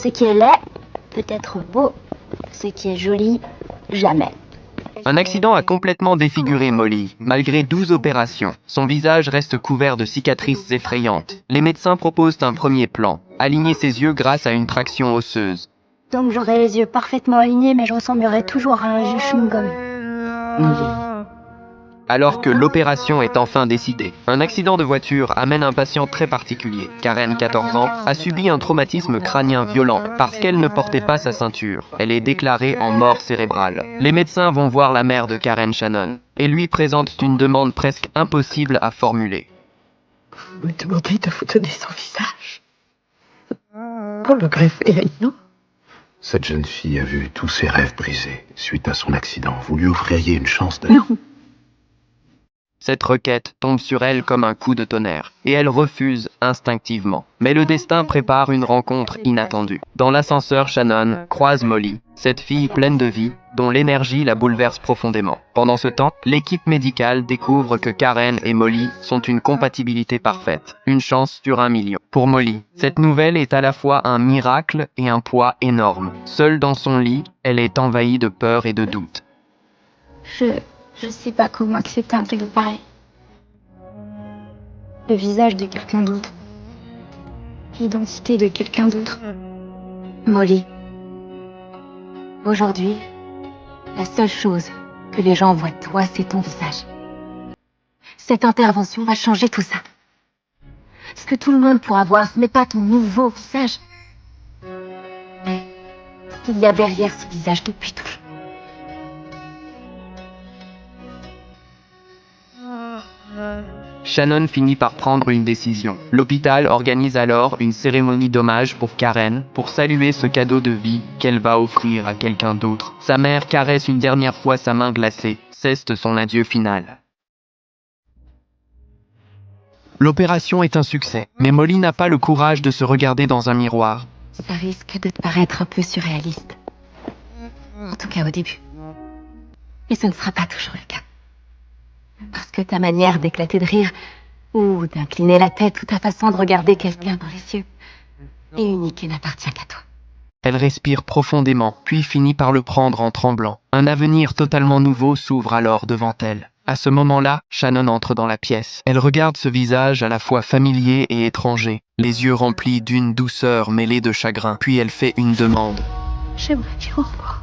Ce qui est laid peut être beau. Ce qui est joli, jamais. Un accident a complètement défiguré Molly. Malgré 12 opérations, son visage reste couvert de cicatrices effrayantes. Les médecins proposent un premier plan, aligner ses yeux grâce à une traction osseuse. Donc j'aurai les yeux parfaitement alignés, mais je ressemblerai toujours à un jus chewing-gum. Alors que l'opération est enfin décidée, un accident de voiture amène un patient très particulier. Karen, 14 ans, a subi un traumatisme crânien violent parce qu'elle ne portait pas sa ceinture. Elle est déclarée en mort cérébrale. Les médecins vont voir la mère de Karen, Shannon, et lui présentent une demande presque impossible à formuler. Vous me demandez de vous donner son visage pour le greffer, non? Cette jeune fille a vu tous ses rêves brisés suite à son accident. Vous lui offririez une chance de... Non. Cette requête tombe sur elle comme un coup de tonnerre, et elle refuse instinctivement. Mais le destin prépare une rencontre inattendue. Dans l'ascenseur, Shannon croise Molly, cette fille pleine de vie, dont l'énergie la bouleverse profondément. Pendant ce temps, l'équipe médicale découvre que Karen et Molly sont une compatibilité parfaite, une chance sur 1 million. Pour Molly, cette nouvelle est à la fois un miracle et un poids énorme. Seule dans son lit, elle est envahie de peur et de doute. Je sais pas comment accepter un truc pareil. Le visage de quelqu'un d'autre. L'identité de quelqu'un d'autre. Molly. Aujourd'hui, la seule chose que les gens voient de toi, c'est ton visage. Cette intervention va changer tout ça. Ce que tout le monde pourra voir, ce n'est pas ton nouveau visage. Mais ce qu'il y a derrière ce visage depuis toujours. Shannon finit par prendre une décision. L'hôpital organise alors une cérémonie d'hommage pour Karen, pour saluer ce cadeau de vie qu'elle va offrir à quelqu'un d'autre. Sa mère caresse une dernière fois sa main glacée, ceste son adieu final. L'opération est un succès, mais Molly n'a pas le courage de se regarder dans un miroir. Ça risque de te paraître un peu surréaliste. En tout cas au début. Et ce ne sera pas toujours le cas. Parce que ta manière d'éclater de rire, ou d'incliner la tête, ou ta façon de regarder quelqu'un dans les yeux, est unique et n'appartient qu'à toi. Elle respire profondément, puis finit par le prendre en tremblant. Un avenir totalement nouveau s'ouvre alors devant elle. À ce moment-là, Shannon entre dans la pièce. Elle regarde ce visage à la fois familier et étranger, les yeux remplis d'une douceur mêlée de chagrin. Puis elle fait une demande. J'aimerais bien revoir